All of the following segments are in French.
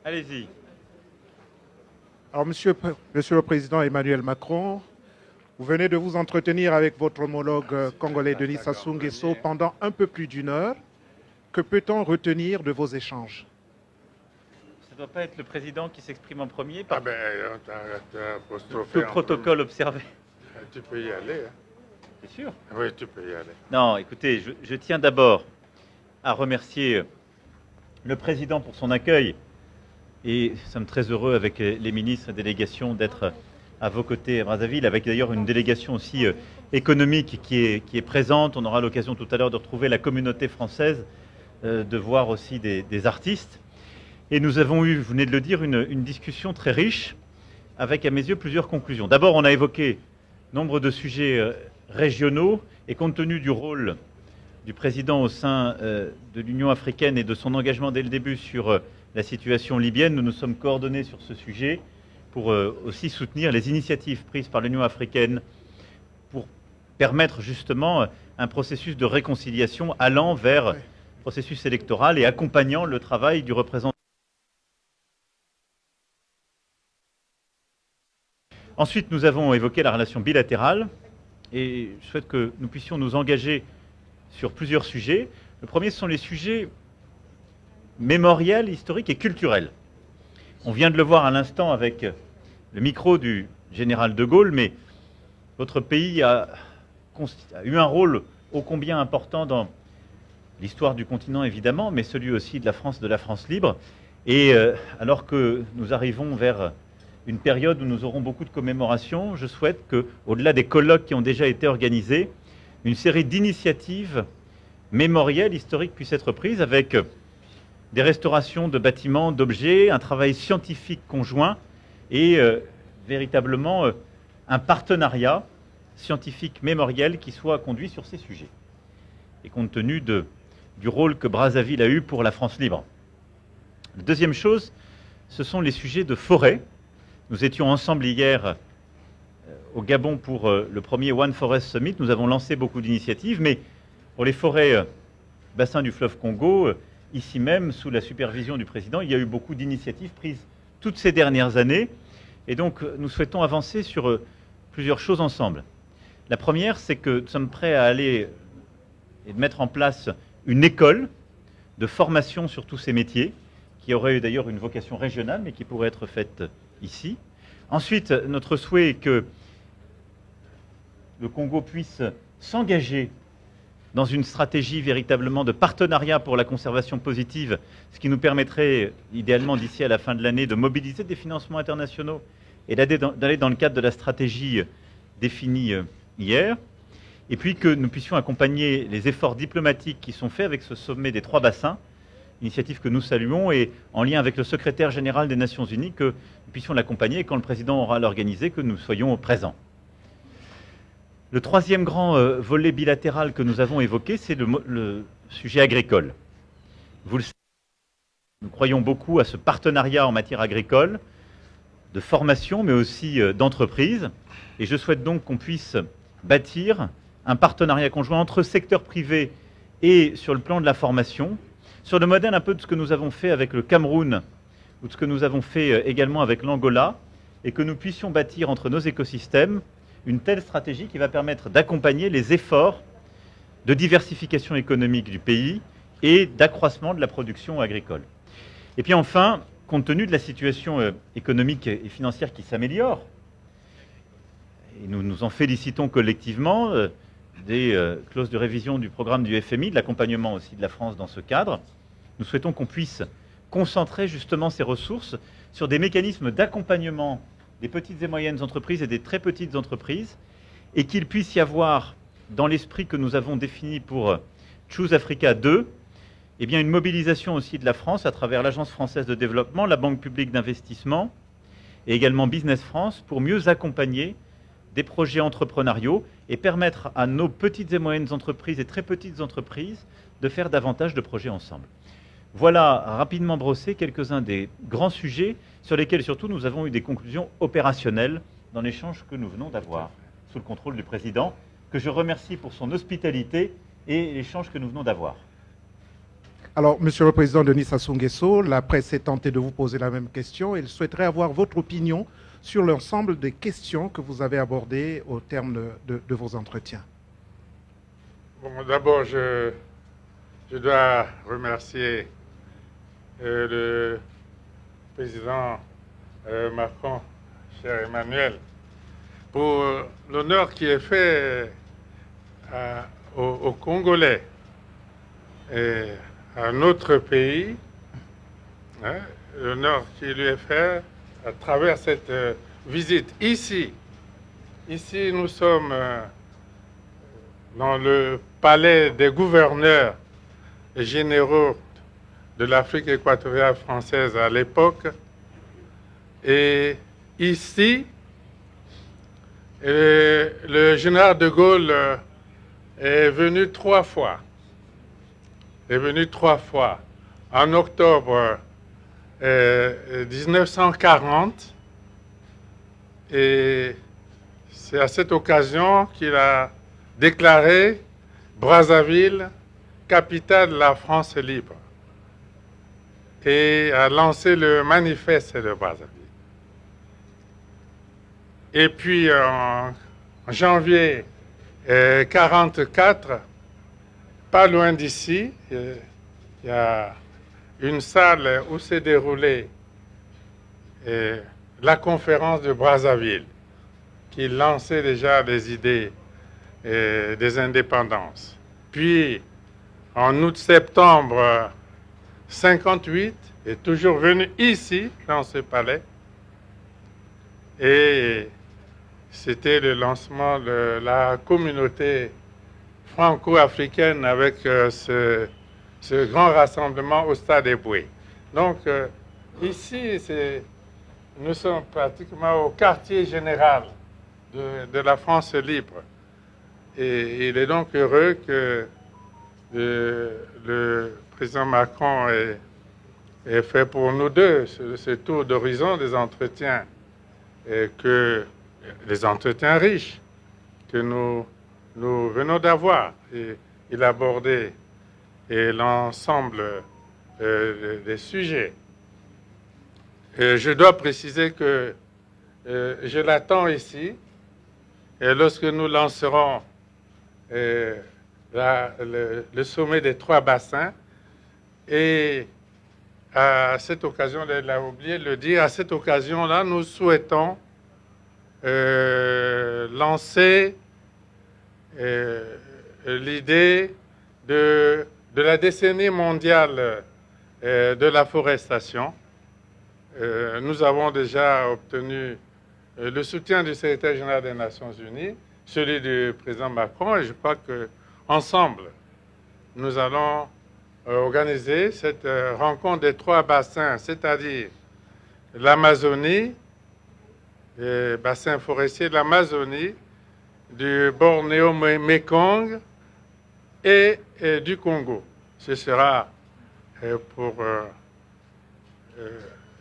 Allez-y. Alors, Monsieur le Président Emmanuel Macron, vous venez de vous entretenir avec votre homologue congolais Denis Sassou Nguesso pendant un peu plus d'une heure. Que peut-on retenir de vos échanges? Ça ne doit pas être le président qui s'exprime en premier Ah par ben, t'as apostrophé tout en protocole observé. premier. Tu peux y aller. Hein. C'est sûr. Oui, tu peux y aller. Non, écoutez, je tiens d'abord à remercier le président pour son accueil. Et nous sommes très heureux avec les ministres et délégations d'être à vos côtés à Brazzaville, avec d'ailleurs une délégation aussi économique qui est présente. On aura l'occasion tout à l'heure de retrouver la communauté française, de voir aussi des artistes. Et nous avons eu, vous venez de le dire, une discussion très riche, avec à mes yeux plusieurs conclusions. D'abord, on a évoqué nombre de sujets régionaux, et compte tenu du rôle du président au sein de l'Union africaine et de son engagement dès le début sur la situation libyenne, nous nous sommes coordonnés sur ce sujet pour aussi soutenir les initiatives prises par l'Union africaine pour permettre justement un processus de réconciliation allant vers le processus électoral et accompagnant le travail du représentant. Ensuite, nous avons évoqué la relation bilatérale et je souhaite que nous puissions nous engager sur plusieurs sujets. Le premier, ce sont les sujets mémoriels, historiques et culturels. On vient de le voir à l'instant avec le micro du général de Gaulle, mais votre pays a eu un rôle ô combien important dans l'histoire du continent, évidemment, mais celui aussi de la France libre. Et alors que nous arrivons vers une période où nous aurons beaucoup de commémorations, je souhaite que, au-delà des colloques qui ont déjà été organisés, une série d'initiatives mémorielles, historiques puissent être prises avec des restaurations de bâtiments, d'objets, un travail scientifique conjoint et véritablement un partenariat scientifique mémoriel qui soit conduit sur ces sujets. Et compte tenu du rôle que Brazzaville a eu pour la France libre. La deuxième chose, ce sont les sujets de forêt. Nous étions ensemble hier au Gabon pour le premier One Forest Summit. Nous avons lancé beaucoup d'initiatives, mais pour les forêts bassin du fleuve Congo, ici même, sous la supervision du président, il y a eu beaucoup d'initiatives prises toutes ces dernières années. Et donc, nous souhaitons avancer sur plusieurs choses ensemble. La première, c'est que nous sommes prêts à aller et de mettre en place une école de formation sur tous ces métiers, qui aurait d'ailleurs une vocation régionale, mais qui pourrait être faite ici. Ensuite, notre souhait est que le Congo puisse s'engager dans une stratégie véritablement de partenariat pour la conservation positive, ce qui nous permettrait, idéalement d'ici à la fin de l'année, de mobiliser des financements internationaux et d'aller dans le cadre de la stratégie définie hier. Et puis que nous puissions accompagner les efforts diplomatiques qui sont faits avec ce sommet des 3 bassins, initiative que nous saluons, et en lien avec le secrétaire général des Nations Unies, que nous puissions l'accompagner et quand le président aura l'organisé, que nous soyons présents. Le troisième grand volet bilatéral que nous avons évoqué, c'est le sujet agricole. Vous le savez, nous croyons beaucoup à ce partenariat en matière agricole, de formation, mais aussi d'entreprise. Et je souhaite donc qu'on puisse bâtir un partenariat conjoint entre secteur privé et sur le plan de la formation, sur le modèle un peu de ce que nous avons fait avec le Cameroun, ou de ce que nous avons fait également avec l'Angola, et que nous puissions bâtir entre nos écosystèmes une telle stratégie qui va permettre d'accompagner les efforts de diversification économique du pays et d'accroissement de la production agricole. Et puis enfin, compte tenu de la situation économique et financière qui s'améliore, et nous nous en félicitons collectivement, des clauses de révision du programme du FMI, de l'accompagnement aussi de la France dans ce cadre, nous souhaitons qu'on puisse concentrer justement ces ressources sur des mécanismes d'accompagnement des petites et moyennes entreprises et des très petites entreprises, et qu'il puisse y avoir, dans l'esprit que nous avons défini pour Choose Africa 2, eh bien une mobilisation aussi de la France à travers l'Agence française de développement, la Banque publique d'investissement et également Business France pour mieux accompagner des projets entrepreneuriaux et permettre à nos petites et moyennes entreprises et très petites entreprises de faire davantage de projets ensemble. Voilà rapidement brossé quelques-uns des grands sujets sur lesquels surtout nous avons eu des conclusions opérationnelles dans l'échange que nous venons d'avoir sous le contrôle du président, que je remercie pour son hospitalité et l'échange que nous venons d'avoir. Alors, Monsieur le Président Denis Sassou Nguesso, la presse s'est tentée de vous poser la même question. Elle souhaiterait avoir votre opinion sur l'ensemble des questions que vous avez abordées au terme de vos entretiens. Bon, d'abord, je dois remercier le président Macron, cher Emmanuel, pour l'honneur qui est fait aux Congolais et à notre pays, hein, l'honneur qui lui est fait à travers cette visite. Ici, nous sommes dans le palais des gouverneurs généraux de l'Afrique équatoriale française à l'époque. Et ici, le général de Gaulle est venu 3 fois. En octobre 1940. Et c'est à cette occasion qu'il a déclaré Brazzaville, capitale de la France libre, et a lancé le manifeste de Brazzaville. Et puis en janvier 1944, pas loin d'ici, il y a une salle où s'est déroulée la conférence de Brazzaville, qui lançait déjà les idées des indépendances. Puis, en août-septembre 1958, est toujours venu ici, dans ce palais, et c'était le lancement de la communauté franco-africaine avec ce grand rassemblement au Stade Eboué. Donc, ici, nous sommes pratiquement au quartier général de la France libre. Et il est donc heureux que le président Macron ait fait pour nous deux ce tour d'horizon des entretiens, et que les entretiens riches que nous venons d'avoir. Et il a abordé l'ensemble des sujets. Et je dois préciser que je l'attends ici, et lorsque nous lancerons le sommet des 3 bassins, et à cette occasion, il a oublié de le dire, à cette occasion-là, nous souhaitons lancer l'idée de la décennie mondiale de la forestation. Nous avons déjà obtenu le soutien du secrétaire général des Nations Unies, celui du président Macron, et je crois qu'ensemble, nous allons organiser cette rencontre des 3 bassins, c'est-à-dire l'Amazonie, les bassins forestiers de l'Amazonie, du Bornéo-Mékong et du Congo. Ce sera pour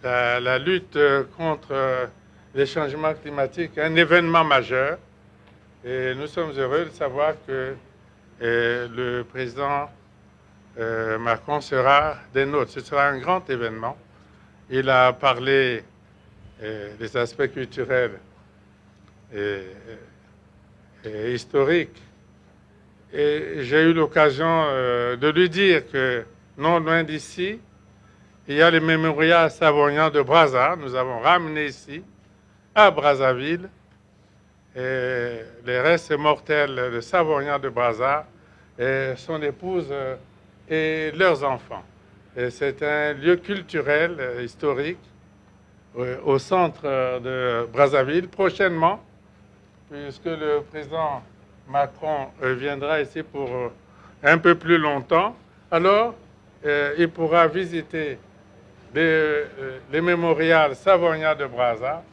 la lutte contre les changements climatiques un événement majeur. Et nous sommes heureux de savoir que le président Macron sera des nôtres. Ce sera un grand événement. Il a parlé des aspects culturels et historiques. Et j'ai eu l'occasion de lui dire que, non loin d'ici, il y a le mémorial Savoyard de Brazza. Nous avons ramené ici, à Brazzaville, les restes mortels de Savoyard de Brazza, et son épouse et leurs enfants. C'est un lieu culturel, historique, au centre de Brazzaville. Prochainement, puisque le président Macron viendra ici pour un peu plus longtemps, alors il pourra visiter les mémorials Savoyard de Brazza.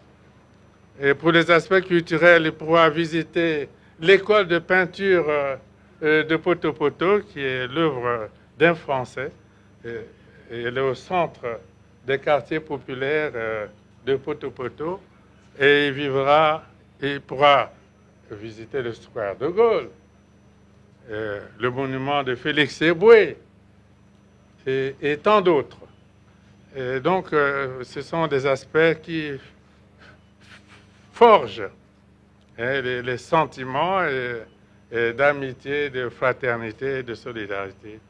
Et pour les aspects culturels, il pourra visiter l'école de peinture de Poto-Poto, qui est l'œuvre d'un Français. Et elle est au centre des quartiers populaires de Poto-Poto. Et il pourra visiter le square de Gaulle, le monument de Félix Eboué, et tant d'autres. Et donc, ce sont des aspects qui forgent les sentiments d'amitié, de fraternité et de solidarité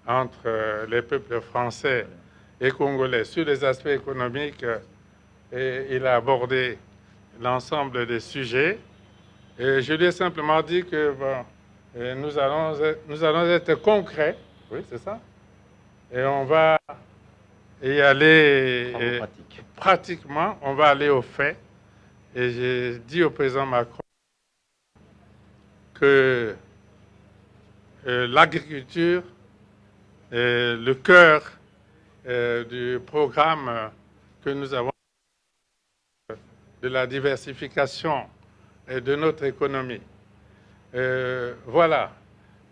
entre les peuples français et congolais. Sur les aspects économiques, il a abordé l'ensemble des sujets. Et je lui ai simplement dit que nous allons être concrets, oui, c'est ça, et on va y aller pratiquement, on va aller au fait. Et j'ai dit au président Macron que l'agriculture est le cœur du programme que nous avons de la diversification de notre économie. Voilà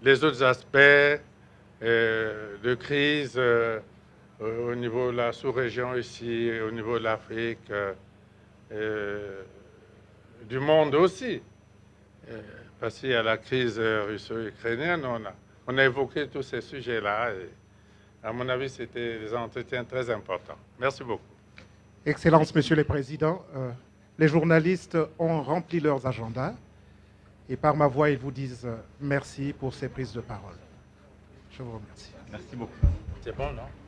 les autres aspects de crise au niveau de la sous-région ici, au niveau de l'Afrique, du monde aussi. Parce qu'il y a la crise russo-ukrainienne, on a évoqué tous ces sujets-là. À mon avis, c'était des entretiens très importants. Merci beaucoup. Excellences, Monsieur le Président, les journalistes ont rempli leurs agendas et par ma voix, ils vous disent merci pour ces prises de parole. Je vous remercie. Merci beaucoup. C'est bon, non?